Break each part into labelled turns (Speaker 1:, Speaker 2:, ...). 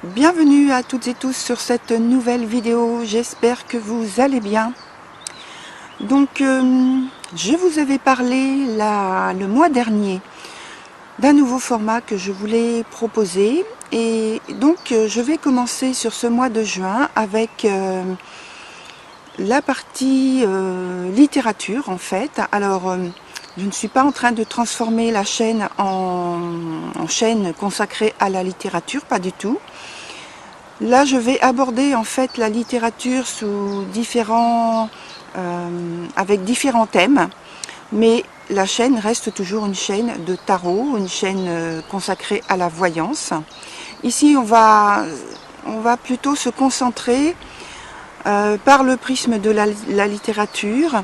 Speaker 1: Bienvenue à toutes et tous sur cette nouvelle vidéo, j'espère que vous allez bien. Donc je vous avais parlé le mois dernier d'un nouveau format que je voulais proposer et donc je vais commencer sur ce mois de juin avec la partie littérature en fait. Alors je ne suis pas en train de transformer la chaîne en chaîne consacrée à la littérature, pas du tout. Là, je vais aborder en fait la littérature avec différents thèmes, mais la chaîne reste toujours une chaîne de tarot, une chaîne consacrée à la voyance. Ici, on va plutôt se concentrer par le prisme de la littérature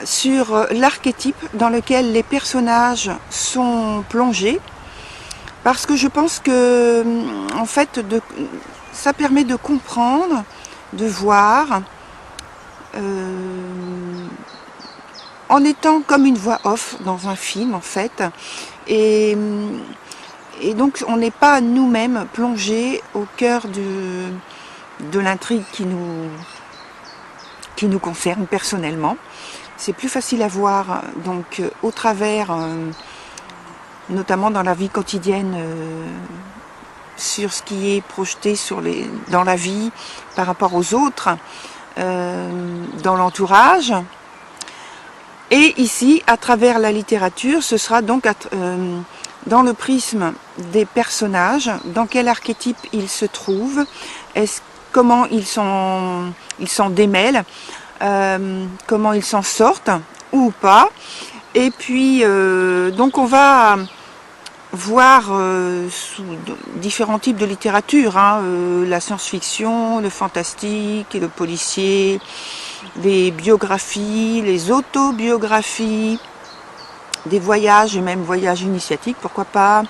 Speaker 1: sur l'archétype dans lequel les personnages sont plongés, parce que je pense que en fait ça permet de comprendre, de voir, en étant comme une voix off dans un film en fait, et, donc on n'est pas nous-mêmes plongés au cœur de l'intrigue qui nous concerne personnellement. C'est plus facile à voir donc au travers, notamment dans la vie quotidienne, sur ce qui est projeté dans la vie par rapport aux autres, dans l'entourage. Et ici, à travers la littérature, ce sera donc dans le prisme des personnages, dans quel archétype ils se trouvent, comment ils s'en démêlent, comment ils s'en sortent ou pas. Et puis, donc on va voir sous différents types de littérature, la science-fiction, le fantastique, et le policier, les biographies, les autobiographies, des voyages et même voyages initiatiques, pourquoi pas.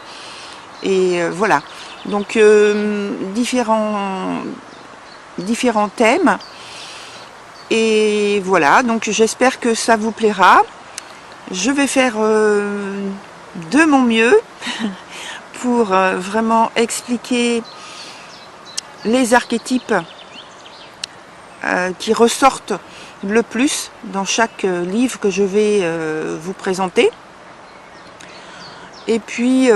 Speaker 1: Et voilà, donc différents thèmes. Et voilà, donc j'espère que ça vous plaira. Je vais faire de mon mieux pour vraiment expliquer les archétypes qui ressortent le plus dans chaque livre que je vais vous présenter. Et puis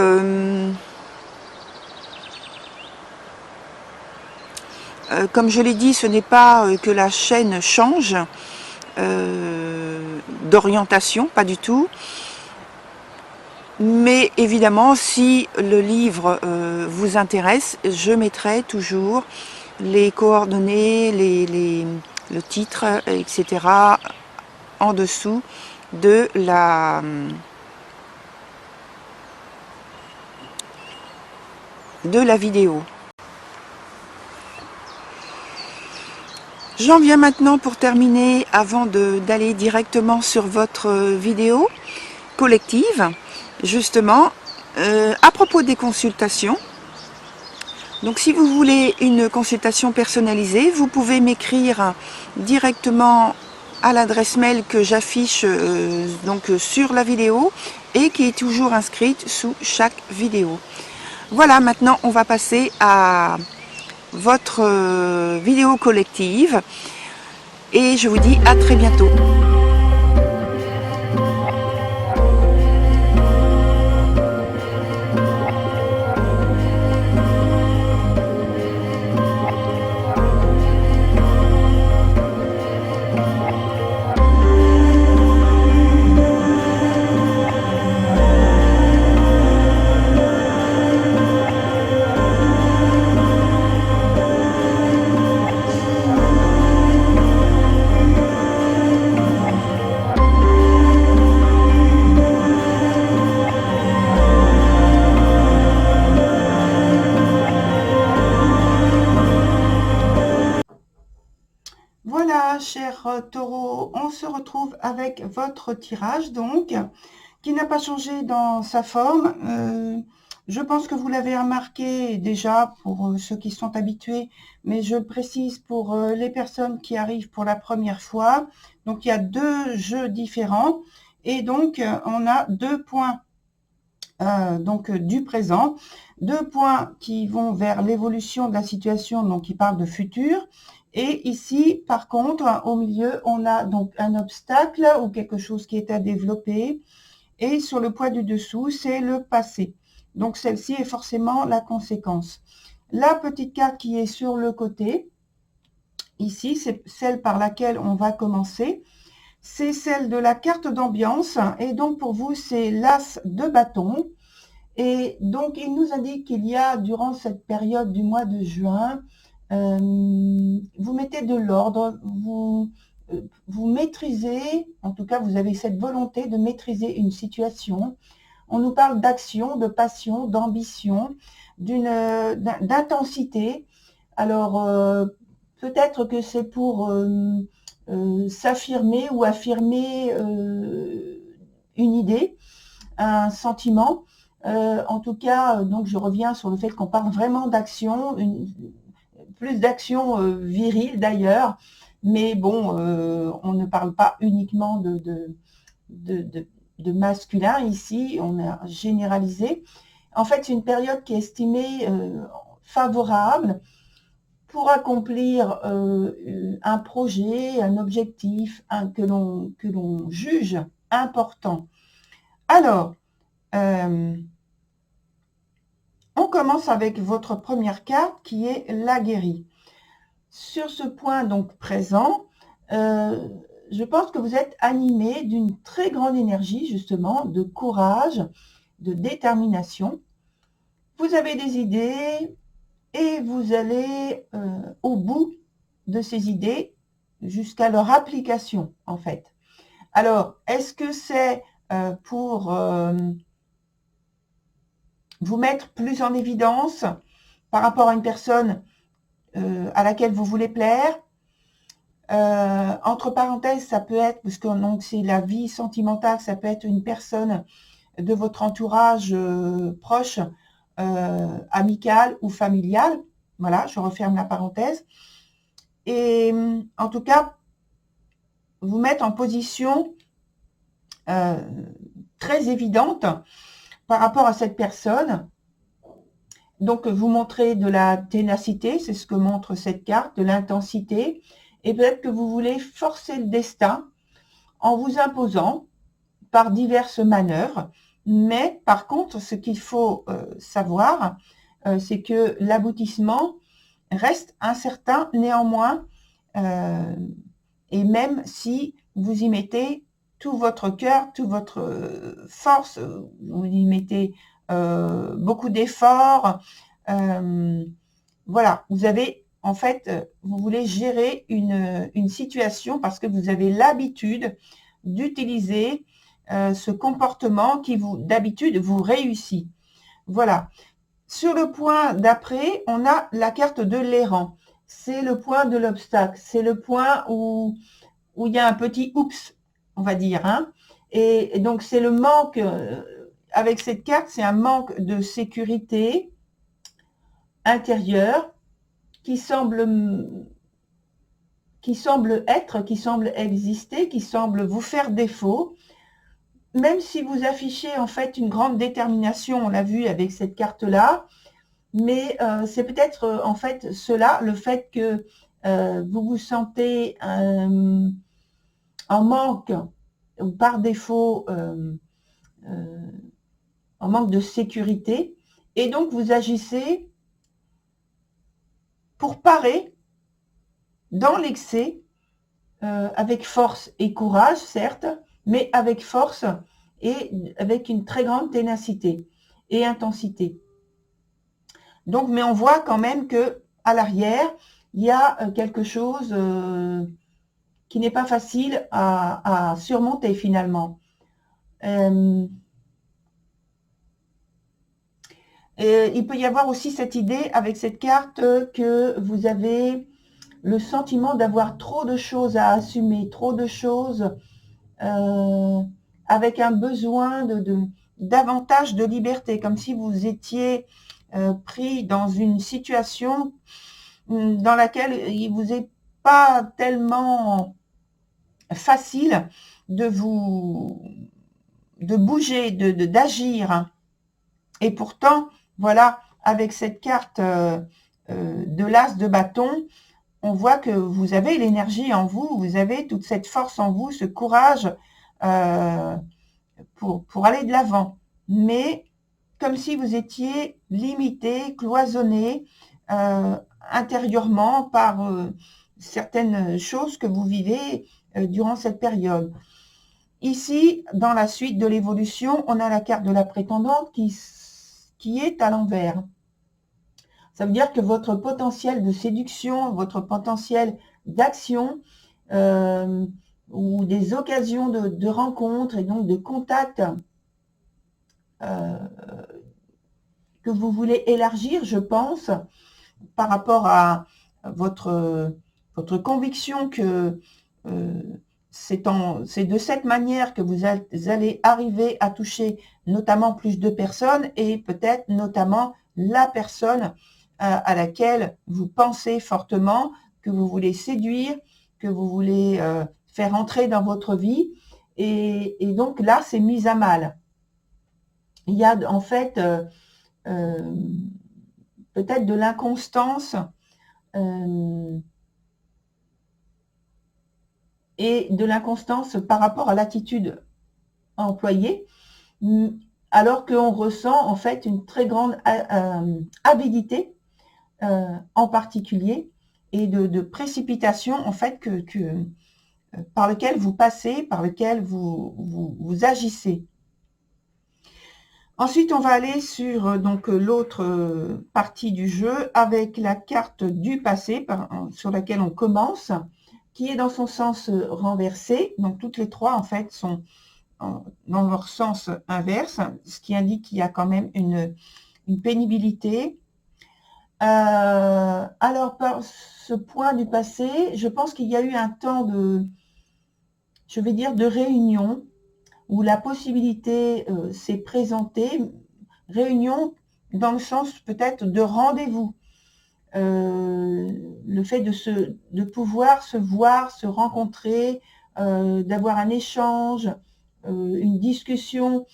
Speaker 1: comme je l'ai dit, ce n'est pas que la chaîne change d'orientation, pas du tout. Mais évidemment, si le livre vous intéresse, je mettrai toujours les coordonnées, le titre, etc. en dessous de la vidéo. J'en viens maintenant pour terminer, avant d'aller directement sur votre vidéo collective, justement, à propos des consultations. Donc si vous voulez une consultation personnalisée, vous pouvez m'écrire directement à l'adresse mail que j'affiche donc sur la vidéo et qui est toujours inscrite sous chaque vidéo. Voilà, maintenant on va passer à votre vidéo collective et je vous dis à très bientôt. Voilà, cher taureau, on se retrouve avec votre tirage, donc, qui n'a pas changé dans sa forme. Je pense que vous l'avez remarqué déjà pour ceux qui sont habitués, mais je précise pour les personnes qui arrivent pour la première fois. Donc, il y a deux jeux différents et donc, on a 2 points
Speaker 2: donc du présent, 2 points qui vont vers l'évolution de la situation, donc qui parlent de futur. Et ici, par contre, au milieu, on a donc un obstacle ou quelque chose qui est à développer. Et sur le poids du dessous, c'est le passé. Donc celle-ci est forcément la conséquence. La petite carte qui est sur le côté, ici, c'est celle par laquelle on va commencer. C'est celle de la carte d'ambiance. Et donc pour vous, c'est l'as de bâton. Et donc, il nous indique qu'il y a, durant cette période du mois de juin, vous mettez de l'ordre, vous maîtrisez, en tout cas, vous avez cette volonté de maîtriser une situation. On nous parle d'action, de passion, d'ambition, d'intensité. Alors, peut-être que c'est pour s'affirmer ou affirmer une idée, un sentiment. En tout cas, donc je reviens sur le fait qu'on parle vraiment d'action, plus d'action virile d'ailleurs, mais bon, on ne parle pas uniquement de masculin ici, on a généralisé. En fait, c'est une période qui est estimée favorable pour accomplir un projet, un objectif que l'on juge important. Alors, on commence avec votre première carte qui est l'aguerri. Sur ce point donc présent, je pense que vous êtes animé d'une très grande énergie justement, de courage, de détermination. Vous avez des idées et vous allez au bout de ces idées jusqu'à leur application en fait. Alors, est-ce que c'est pour vous mettre plus en évidence par rapport à une personne à laquelle vous voulez plaire? Entre parenthèses, ça peut être, parce que donc c'est la vie sentimentale, ça peut être une personne de votre entourage proche, amical ou familial. Voilà, je referme la parenthèse. Et en tout cas, vous mettre en position très évidente par rapport à cette personne. Donc, vous montrez de la ténacité, c'est ce que montre cette carte, de l'intensité. Et peut-être que vous voulez forcer le destin en vous imposant par diverses manœuvres. Mais par contre, ce qu'il faut savoir, c'est que l'aboutissement reste incertain néanmoins. Et même si vous y mettez tout votre cœur, toute votre force, vous y mettez beaucoup d'efforts. Voilà, vous avez en fait, vous voulez gérer une situation parce que vous avez l'habitude d'utiliser ce comportement qui d'habitude vous réussit. Voilà. Sur le point d'après, on a la carte de l'errant. C'est le point de l'obstacle. C'est le point où il y a un petit oups, on va dire. Hein. Et donc, c'est le manque, avec cette carte, c'est un manque de sécurité intérieure qui semble être, qui semble exister, qui semble vous faire défaut. Même si vous affichez en fait une grande détermination, on l'a vu avec cette carte-là, mais c'est peut-être en fait cela, le fait que vous vous sentez en manque ou par défaut en manque de sécurité, et donc vous agissez pour parer dans l'excès, avec force et courage, certes, mais avec force et avec une très grande ténacité et intensité. Donc, mais on voit quand même que à l'arrière, il y a quelque chose qui n'est pas facile à surmonter finalement. Il peut y avoir aussi cette idée avec cette carte que vous avez le sentiment d'avoir trop de choses à assumer, trop de choses avec un besoin davantage de liberté, comme si vous étiez pris dans une situation dans laquelle il vous est pas tellement facile de bouger, d'agir. Et pourtant, voilà, avec cette carte de l'as de bâton, on voit que vous avez l'énergie en vous, vous avez toute cette force en vous, ce courage pour aller de l'avant. Mais comme si vous étiez limité, cloisonné intérieurement par certaines choses que vous vivez durant cette période. Ici, dans la suite de l'évolution, on a la carte de la prétendante qui est à l'envers. Ça veut dire que votre potentiel de séduction, votre potentiel d'action ou des occasions de rencontres et donc de contacts que vous voulez élargir, je pense, par rapport à votre conviction que c'est de cette manière que vous allez arriver à toucher notamment plus de personnes et peut-être notamment la personne à laquelle vous pensez fortement, que vous voulez séduire, que vous voulez faire entrer dans votre vie. Et donc là, c'est mis à mal. Il y a en fait peut-être de l'inconstance et de l'inconstance par rapport à l'attitude employée, alors qu'on ressent en fait une très grande avidité en particulier et de précipitation en fait par lequel vous passez, par lequel vous agissez. Ensuite, on va aller sur donc l'autre partie du jeu avec la carte du passé sur laquelle on commence, qui est dans son sens renversé. Donc toutes les trois en fait sont dans leur sens inverse, ce qui indique qu'il y a quand même une pénibilité. Alors par ce point du passé, je pense qu'il y a eu un temps je vais dire, de réunion où la possibilité s'est présentée, réunion dans le sens peut-être de rendez-vous. Le fait de pouvoir se voir, se rencontrer, d'avoir un échange, une discussion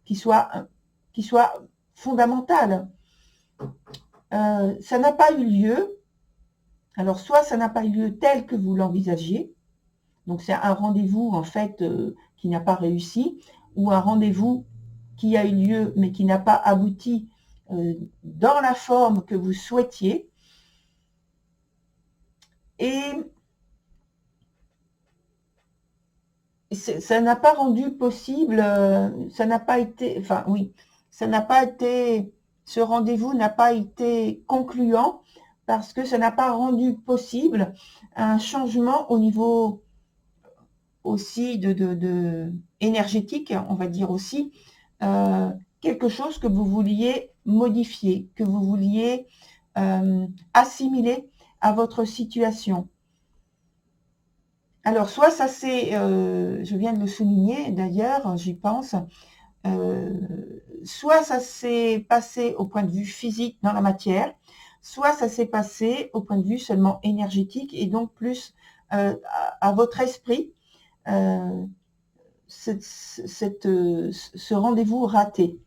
Speaker 2: qui soit fondamentale. Ça n'a pas eu lieu. Alors, soit ça n'a pas eu lieu tel que vous l'envisagiez, donc c'est un rendez-vous en fait qui n'a pas réussi, ou un rendez-vous qui a eu lieu mais qui n'a pas abouti dans la forme que vous souhaitiez. Et ça n'a pas rendu possible, ça n'a pas été, enfin oui, ça n'a pas été, ce rendez-vous n'a pas été concluant parce que ça n'a pas rendu possible un changement au niveau aussi énergétique, on va dire aussi, quelque chose que vous vouliez modifier, que vous vouliez assimiler à votre situation. Alors, soit ça c'est, je viens de le souligner d'ailleurs, j'y pense, soit ça s'est passé au point de vue physique dans la matière, soit ça s'est passé au point de vue seulement énergétique et donc plus à votre esprit, ce rendez-vous raté.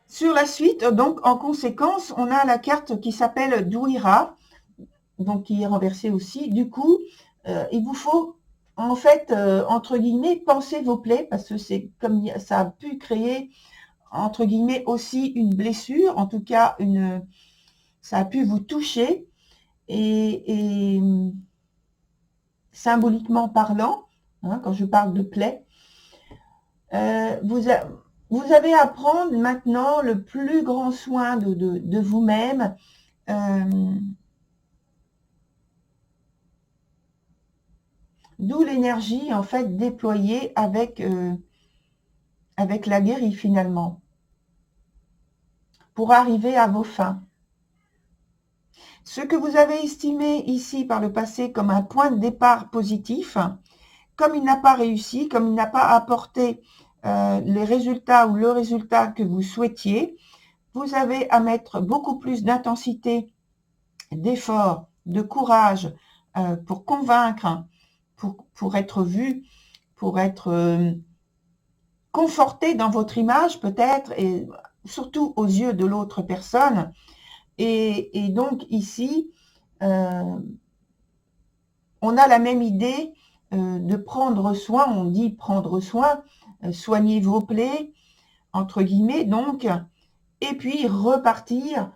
Speaker 2: Sur la suite, donc en conséquence, on a la carte qui s'appelle Douira, donc qui est renversée aussi. Du coup, il vous faut en fait, entre guillemets, penser vos plaies, parce que c'est comme ça a pu créer, entre guillemets, aussi une blessure, en tout cas, ça a pu vous toucher, et symboliquement parlant, hein, quand je parle de plaies, vous avez à prendre maintenant le plus grand soin de vous-même, d'où l'énergie en fait déployée avec la guérie finalement, pour arriver à vos fins. Ce que vous avez estimé ici par le passé comme un point de départ positif, comme il n'a pas réussi, comme il n'a pas apporté les résultats ou le résultat que vous souhaitiez, vous avez à mettre beaucoup plus d'intensité, d'effort, de courage pour convaincre, pour être vu, pour être conforté dans votre image peut-être, et surtout aux yeux de l'autre personne. Et donc ici, on a la même idée de prendre soin, on dit prendre soin, soigner vos plaies, entre guillemets, donc, et puis repartir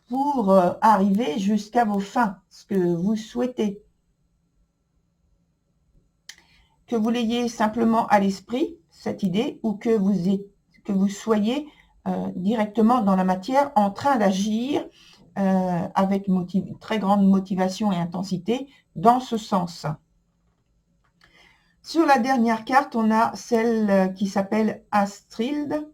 Speaker 2: pour arriver jusqu'à vos fins, ce que vous souhaitez. Que vous l'ayez simplement à l'esprit, cette idée, ou que vous soyez directement dans la matière en train d'agir avec très grande motivation et intensité dans ce sens. Sur la dernière carte, on a celle qui s'appelle Astrid.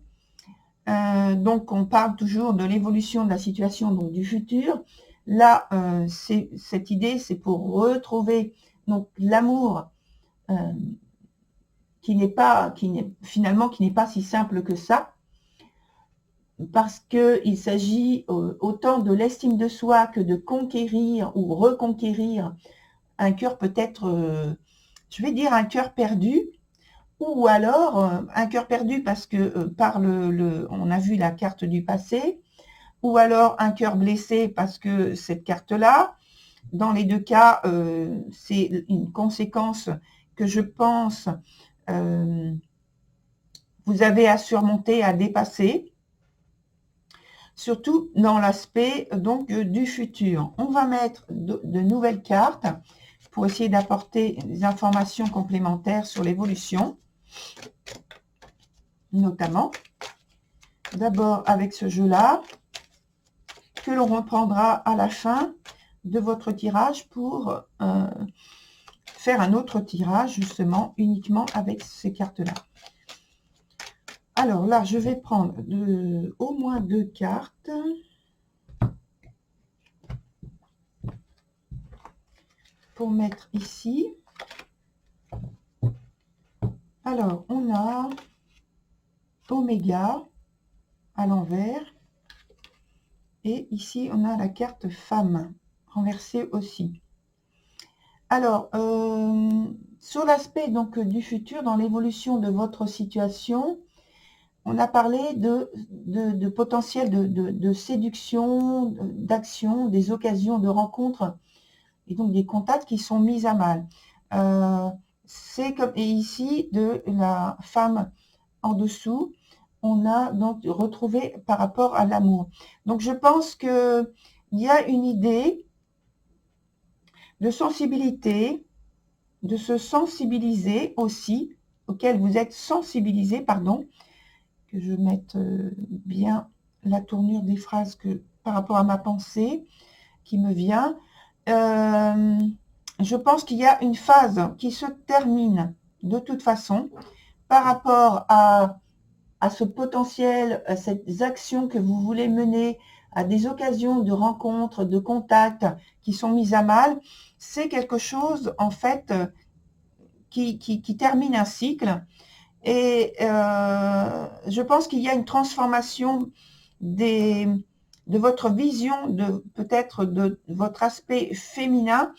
Speaker 2: Donc, on parle toujours de l'évolution de la situation, donc du futur. Là, cette idée, c'est pour retrouver donc l'amour qui n'est pas si simple que ça, parce qu'il s'agit autant de l'estime de soi que de conquérir ou reconquérir un cœur peut-être, je vais dire un cœur perdu, ou alors un cœur perdu parce que on a vu la carte du passé, ou alors un cœur blessé parce que cette carte-là, dans les deux cas, c'est une conséquence que je pense vous avez à surmonter, à dépasser, surtout dans l'aspect donc du futur. On va mettre de nouvelles cartes pour essayer d'apporter des informations complémentaires sur l'évolution, notamment. D'abord avec ce jeu-là, que l'on reprendra à la fin de votre tirage pour faire un autre tirage, justement, uniquement avec ces cartes-là. Alors là, je vais prendre au moins 2 cartes. Pour mettre ici. Alors, on a Oméga à l'envers. Et ici, on a la carte femme renversée aussi. Alors, sur l'aspect donc du futur, dans l'évolution de votre situation, on a parlé de potentiel de séduction, d'action, des occasions de rencontres et donc des contacts qui sont mis à mal. C'est comme, et ici, de la femme en dessous, on a donc retrouvé par rapport à l'amour. Donc, je pense qu'il y a une idée de sensibilité, de se sensibiliser aussi, auquel vous êtes sensibilisé, pardon, que je mette bien la tournure des phrases par rapport à ma pensée qui me vient. Je pense qu'il y a une phase qui se termine de toute façon par rapport à ce potentiel, à ces actions que vous voulez mener, à des occasions de rencontres, de contacts qui sont mises à mal. C'est quelque chose, en fait, qui termine un cycle. Et je pense qu'il y a une transformation de votre vision, peut-être de votre aspect féminin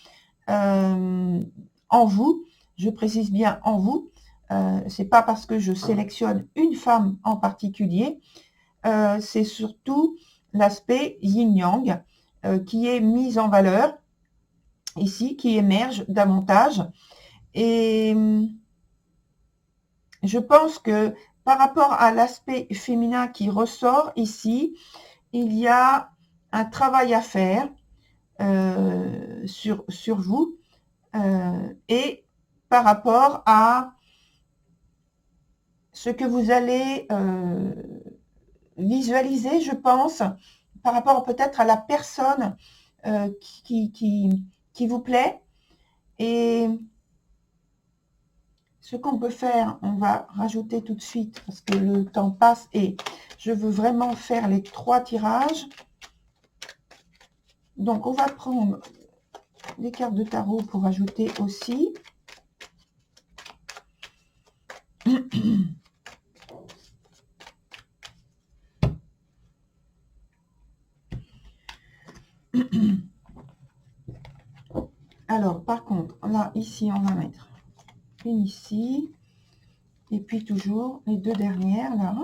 Speaker 2: en vous. Je précise bien en vous. C'est pas parce que je sélectionne une femme en particulier. C'est surtout l'aspect yin-yang qui est mis en valeur ici, qui émerge davantage. Et je pense que par rapport à l'aspect féminin qui ressort ici, il y a un travail à faire sur vous et par rapport à ce que vous allez visualiser, je pense, par rapport peut-être à la personne qui vous plaît. Et ce qu'on peut faire, on va rajouter tout de suite parce que le temps passe et je veux vraiment faire les 3 tirages. Donc, on va prendre les cartes de tarot pour ajouter aussi. Alors, par contre, là, ici, on va mettre une ici, Et puis toujours les deux dernières là.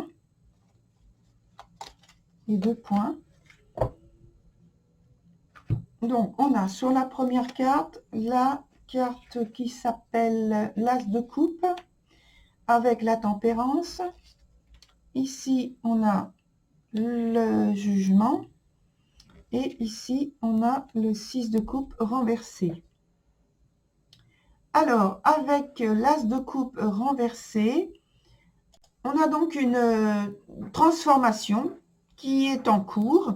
Speaker 2: Les 2 points. Donc, on a sur la première carte, la carte qui s'appelle l'As de coupe avec la tempérance. Ici, on a le jugement. Et ici, on a le 6 de coupe renversé. Alors, avec l'As de coupe renversé, on a donc une transformation qui est en cours.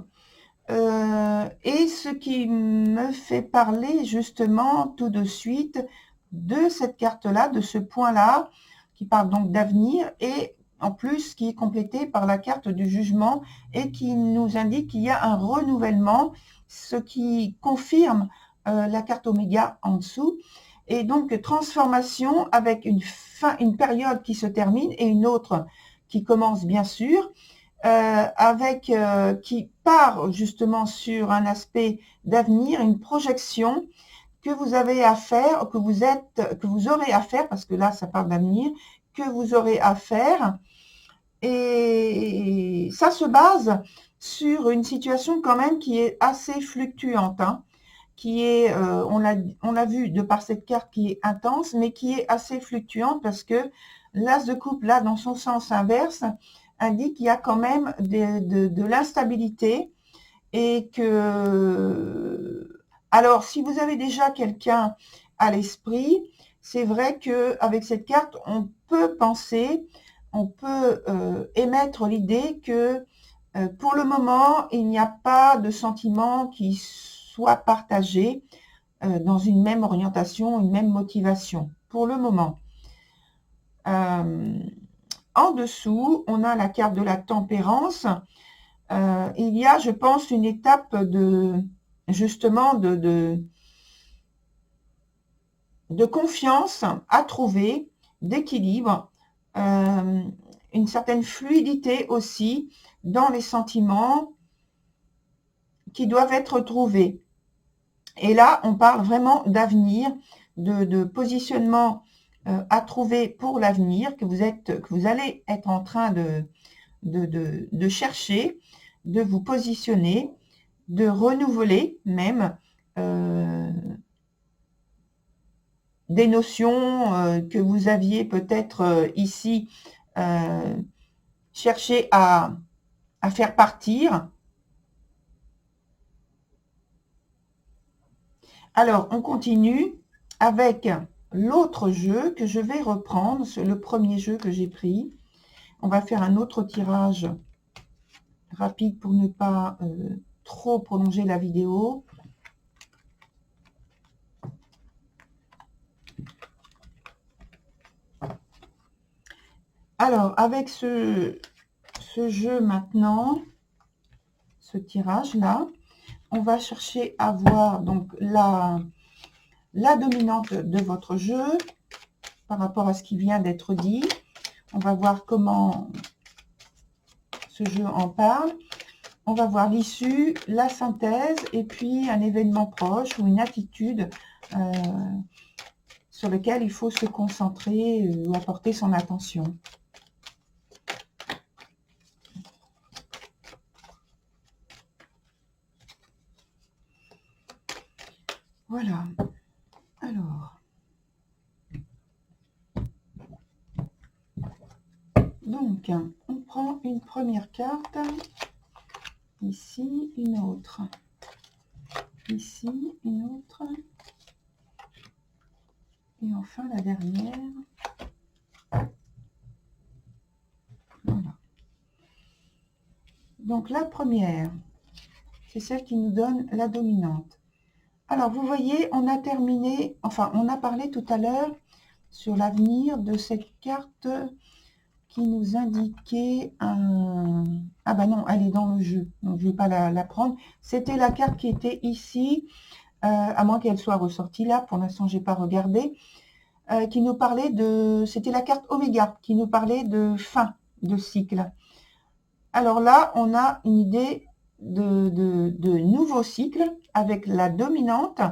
Speaker 2: Et ce qui me fait parler justement tout de suite de cette carte-là, de ce point-là, qui parle donc d'avenir, et en plus qui est complété par la carte du jugement et qui nous indique qu'il y a un renouvellement, ce qui confirme la carte Oméga en dessous. Et donc transformation avec une fin, une période qui se termine et une autre qui commence bien sûr. Qui part justement sur un aspect d'avenir, une projection que vous avez à faire, que vous aurez à faire, parce que là ça parle d'avenir, que vous aurez à faire. Et ça se base sur une situation quand même qui est assez fluctuante, hein, qui est, on l'a vu de par cette carte qui est intense, mais qui est assez fluctuante parce que l'As de coupe, là, dans son sens inverse, indique qu'il y a quand même de l'instabilité et que... Alors, si vous avez déjà quelqu'un à l'esprit, c'est vrai qu'avec cette carte, on peut penser, on peut émettre l'idée que pour le moment, il n'y a pas de sentiment qui soit partagé dans une même orientation, une même motivation, pour le moment. En dessous, on a la carte de la tempérance. Il y a, je pense, une étape justement de confiance à trouver, d'équilibre, une certaine fluidité aussi dans les sentiments qui doivent être trouvés. Et là, on parle vraiment d'avenir, de positionnement à trouver pour l'avenir, que vous allez être en train de chercher, de vous positionner, de renouveler même des notions que vous aviez peut-être ici cherché à faire partir. Alors, on continue avec l'autre jeu que je vais reprendre, le premier jeu que j'ai pris. On va faire un autre tirage rapide pour ne pas trop prolonger la vidéo. Alors, avec ce jeu maintenant, ce tirage-là, on va chercher à voir donc la dominante de votre jeu par rapport à ce qui vient d'être dit. On va voir comment ce jeu en parle. On va voir l'issue, la synthèse et puis un événement proche ou une attitude sur lequel il faut se concentrer ou apporter son attention. Voilà. Alors. Donc, on prend une première carte. Ici, une autre. Ici, une autre. Et enfin, la dernière. Voilà. Donc, la première, c'est celle qui nous donne la dominante. Alors, vous voyez, on a terminé, enfin, on a parlé tout à l'heure sur l'avenir de cette carte qui nous indiquait un... Ah bah non, elle est dans le jeu, donc je ne vais pas la prendre. C'était la carte qui était ici, à moins qu'elle soit ressortie là, pour l'instant, je n'ai pas regardé, qui nous parlait de... C'était la carte Oméga, qui nous parlait de fin de cycle. Alors là, on a une idée de nouveau cycle avec la dominante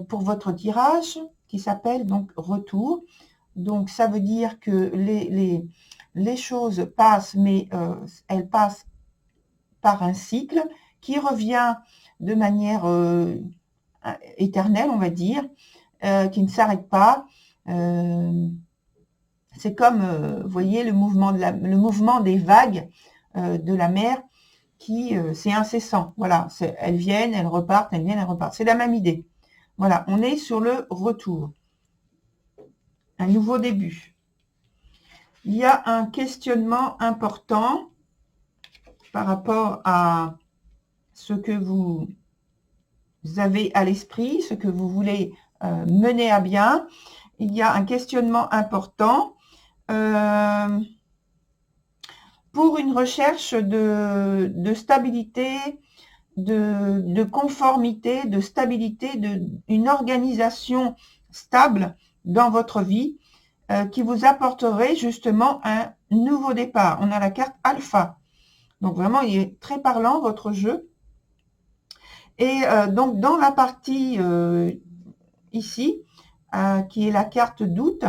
Speaker 2: pour votre tirage qui s'appelle donc retour. Donc, ça veut dire que les choses passent, mais elles passent par un cycle qui revient de manière éternelle, on va dire, qui ne s'arrête pas. C'est comme, vous voyez, le mouvement des vagues de la mer qui, c'est incessant. Voilà, elles viennent, elles repartent, elles viennent, elles repartent. C'est la même idée. Voilà, on est sur le retour. Un nouveau début. Il y a un questionnement important par rapport à ce que vous avez à l'esprit, ce que vous voulez mener à bien. Il y a un questionnement important pour une recherche de stabilité, de conformité, de stabilité, une organisation stable dans votre vie qui vous apporterait justement un nouveau départ. On a la carte alpha. Donc vraiment, il est très parlant, votre jeu. Et donc, dans la partie ici, qui est la carte doute,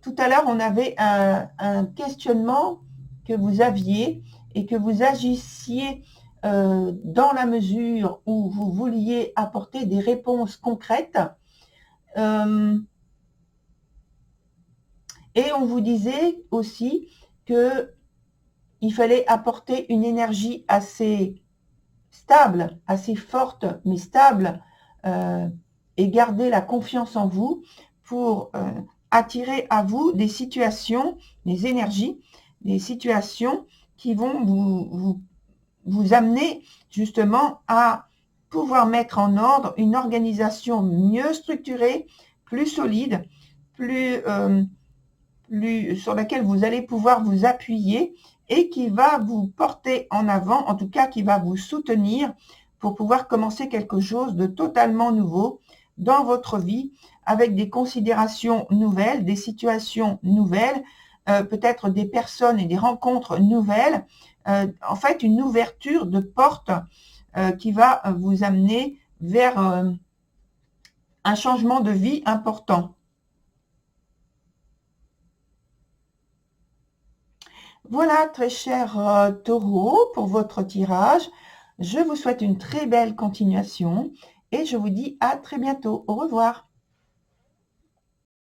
Speaker 2: tout à l'heure, on avait un questionnement que vous aviez et que vous agissiez dans la mesure où vous vouliez apporter des réponses concrètes. Et on vous disait aussi qu'il fallait apporter une énergie assez stable, assez forte, mais stable, et garder la confiance en vous pour attirer à vous des situations, des énergies, des situations qui vont vous amener justement à pouvoir mettre en ordre une organisation mieux structurée, plus solide, sur laquelle vous allez pouvoir vous appuyer et qui va vous porter en avant, en tout cas qui va vous soutenir pour pouvoir commencer quelque chose de totalement nouveau dans votre vie, avec des considérations nouvelles, des situations nouvelles, peut-être des personnes et des rencontres nouvelles, en fait une ouverture de porte qui va vous amener vers un changement de vie important. Voilà, très cher taureau, pour votre tirage. Je vous souhaite une très belle continuation et je vous dis à très bientôt. Au revoir.